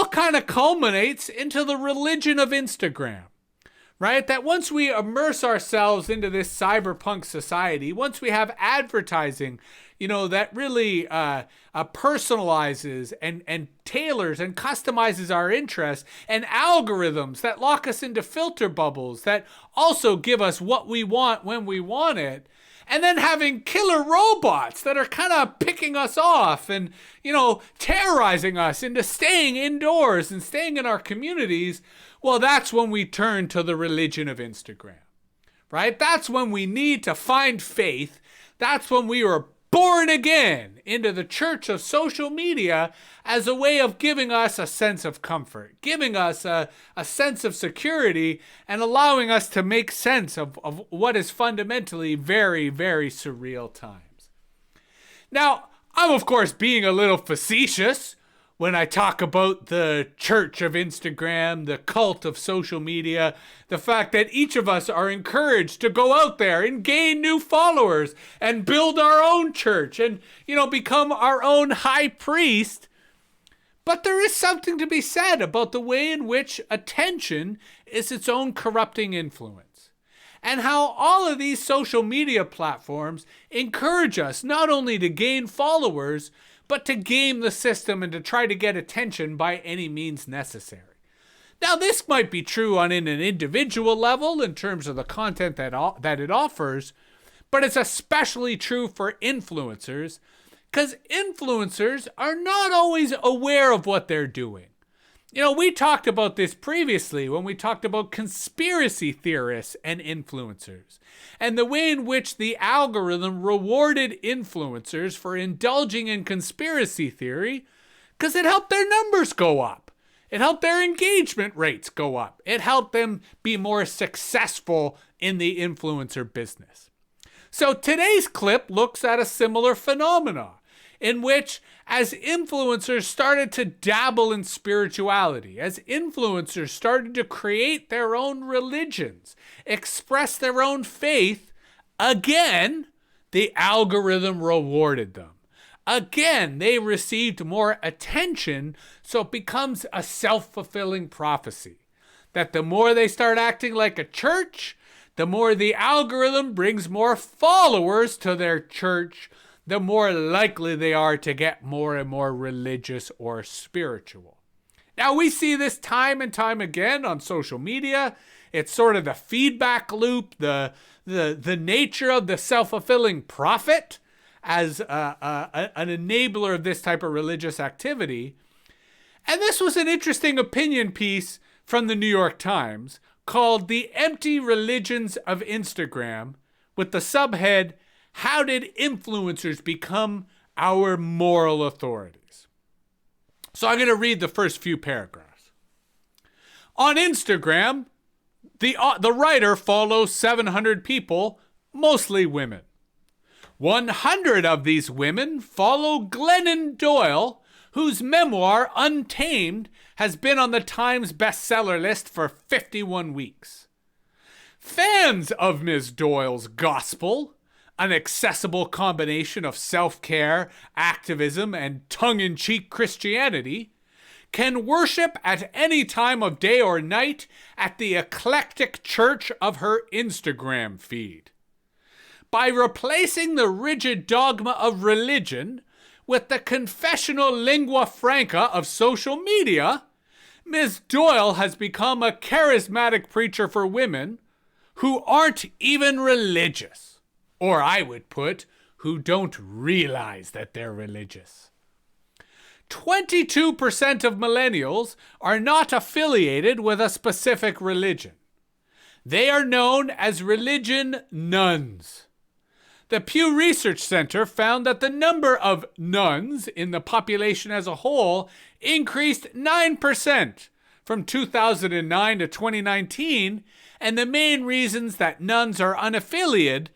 all kind of culminates into the religion of Instagram, right? That once we immerse ourselves into this cyberpunk society, once we have advertising, that really personalizes and tailors and customizes our interests, and algorithms that lock us into filter bubbles that also give us what we want when we want it, and then having killer robots that are kind of picking us off and, terrorizing us into staying indoors and staying in our communities, well, that's when we turn to the religion of Instagram, right? That's when we need to find faith. That's when we were born again into the church of social media as a way of giving us a sense of comfort, giving us a sense of security, and allowing us to make sense of what is fundamentally very, very surreal times. Now, I'm of course being a little facetious when I talk about the church of Instagram, the cult of social media, the fact that each of us are encouraged to go out there and gain new followers and build our own church and, become our own high priest. But there is something to be said about the way in which attention is its own corrupting influence, and how all of these social media platforms encourage us not only to gain followers, but to game the system and to try to get attention by any means necessary. Now, this might be true on an individual level in terms of the content that it offers, but it's especially true for influencers, because influencers are not always aware of what they're doing. We talked about this previously when we talked about conspiracy theorists and influencers, and the way in which the algorithm rewarded influencers for indulging in conspiracy theory because it helped their numbers go up. It helped their engagement rates go up. It helped them be more successful in the influencer business. So today's clip looks at a similar phenomenon in which, as influencers started to dabble in spirituality, as influencers started to create their own religions, express their own faith, again, the algorithm rewarded them. Again, they received more attention, so it becomes a self-fulfilling prophecy that the more they start acting like a church, the more the algorithm brings more followers to their church, the more likely they are to get more and more religious or spiritual. Now, we see this time and time again on social media. It's sort of the feedback loop, the nature of the self-fulfilling prophet as an enabler of this type of religious activity. And this was an interesting opinion piece from the New York Times called "The Empty Religions of Instagram," with the subhead, "How did influencers become our moral authorities?" So I'm going to read the first few paragraphs. On Instagram, the writer follows 700 people, mostly women. 100 of these women follow Glennon Doyle, whose memoir, Untamed, has been on the Times bestseller list for 51 weeks. Fans of Ms. Doyle's gospel, an accessible combination of self-care, activism, and tongue-in-cheek Christianity, can worship at any time of day or night at the eclectic church of her Instagram feed. By replacing the rigid dogma of religion with the confessional lingua franca of social media, Ms. Doyle has become a charismatic preacher for women who aren't even religious. Or I would put, who don't realize that they're religious. 22% of millennials are not affiliated with a specific religion. They are known as religion nuns. The Pew Research Center found that the number of nuns in the population as a whole increased 9% from 2009 to 2019, and the main reasons that nuns are unaffiliated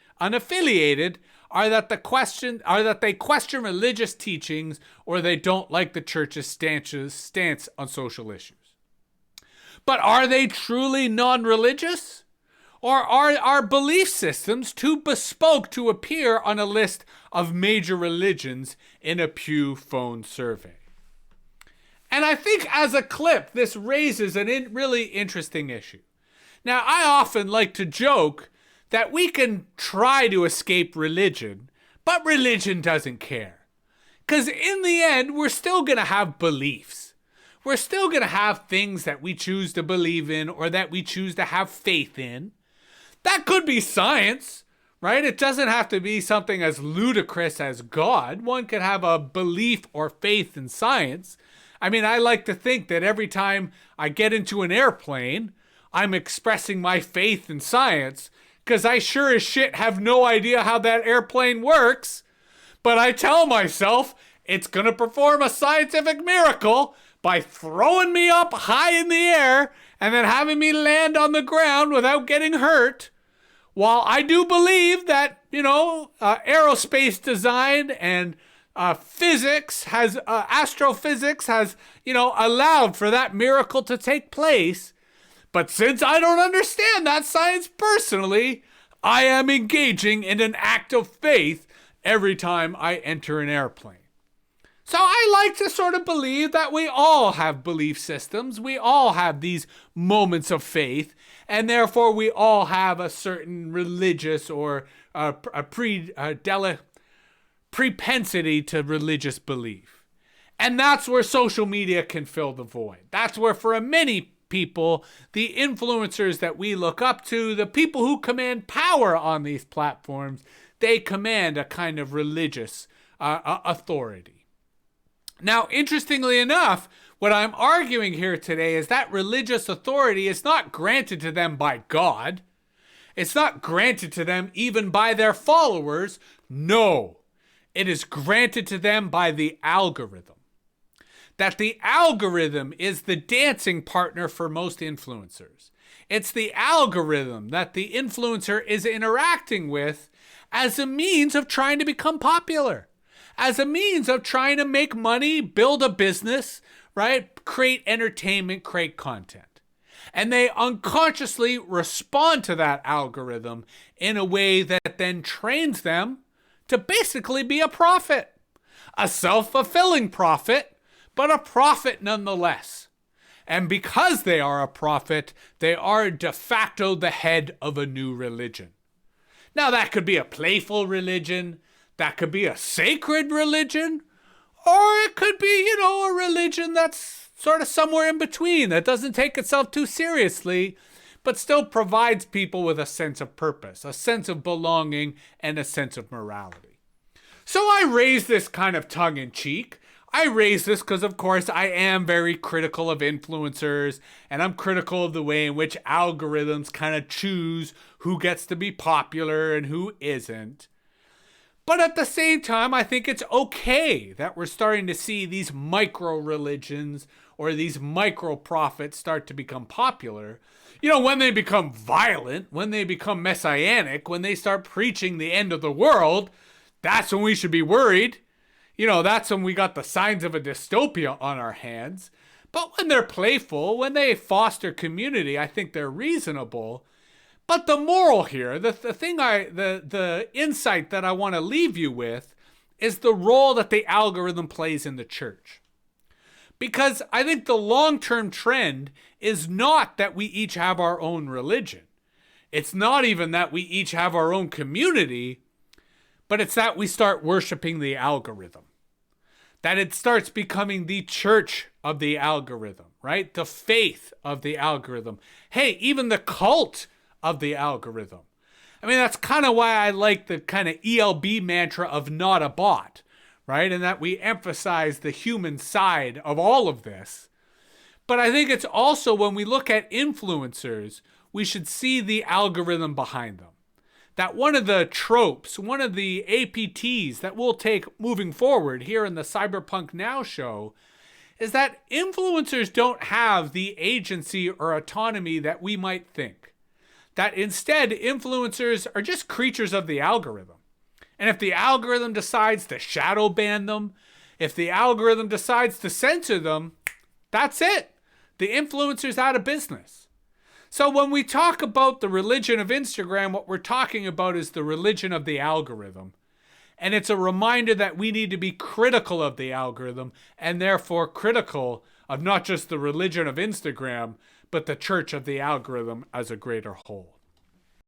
are that they question religious teachings or they don't like the church's stance on social issues. But are they truly non-religious? Or are our belief systems too bespoke to appear on a list of major religions in a Pew phone survey? And I think as a clip, this raises a really interesting issue. Now, I often like to joke that we can try to escape religion, but religion doesn't care. Because in the end, we're still going to have beliefs. We're still going to have things that we choose to believe in or that we choose to have faith in. That could be science, right? It doesn't have to be something as ludicrous as God. One could have a belief or faith in science. I mean, I like to think that every time I get into an airplane, I'm expressing my faith in science, because I sure as shit have no idea how that airplane works. But I tell myself it's going to perform a scientific miracle by throwing me up high in the air and then having me land on the ground without getting hurt. While I do believe that, aerospace design and astrophysics has, allowed for that miracle to take place. But since I don't understand that science personally, I am engaging in an act of faith every time I enter an airplane. So I like to sort of believe that we all have belief systems. We all have these moments of faith, and therefore we all have a certain religious or propensity to religious belief. And that's where social media can fill the void. That's where, for many people, the influencers that we look up to, the people who command power on these platforms, they command a kind of religious authority. Now, interestingly enough, what I'm arguing here today is that religious authority is not granted to them by God. It's not granted to them even by their followers. No, it is granted to them by the algorithm. That the algorithm is the dancing partner for most influencers. It's the algorithm that the influencer is interacting with as a means of trying to become popular, as a means of trying to make money, build a business, right? Create entertainment, create content. And they unconsciously respond to that algorithm in a way that then trains them to basically be a prophet, a self-fulfilling prophet, but a prophet nonetheless. And because they are a prophet, they are de facto the head of a new religion. Now, that could be a playful religion, that could be a sacred religion, or it could be, a religion that's sort of somewhere in between, that doesn't take itself too seriously, but still provides people with a sense of purpose, a sense of belonging, and a sense of morality. So I raise this kind of tongue-in-cheek. I raise this because, of course, I am very critical of influencers, and I'm critical of the way in which algorithms kind of choose who gets to be popular and who isn't. But at the same time, I think it's okay that we're starting to see these micro-religions or these micro-prophets start to become popular. When they become violent, when they become messianic, when they start preaching the end of the world, that's when we should be worried. That's when we got the signs of a dystopia on our hands. But when they're playful, when they foster community, I think they're reasonable. But the moral here, the insight that I want to leave you with is the role that the algorithm plays in the church. Because I think the long-term trend is not that we each have our own religion. It's not even that we each have our own community, but it's that we start worshiping the algorithm. That it starts becoming the church of the algorithm, right? The faith of the algorithm. Hey, even the cult of the algorithm. I mean, that's kind of why I like the kind of ELB mantra of not a bot, right? And that we emphasize the human side of all of this. But I think it's also, when we look at influencers, we should see the algorithm behind them. That one of the tropes, one of the APTs that we'll take moving forward here in the Cyberpunk Now show is that influencers don't have the agency or autonomy that we might think. That instead, influencers are just creatures of the algorithm. And if the algorithm decides to shadow ban them, if the algorithm decides to censor them, that's it. The influencer's out of business. So when we talk about the religion of Instagram, what we're talking about is the religion of the algorithm. And it's a reminder that we need to be critical of the algorithm and therefore critical of not just the religion of Instagram, but the church of the algorithm as a greater whole.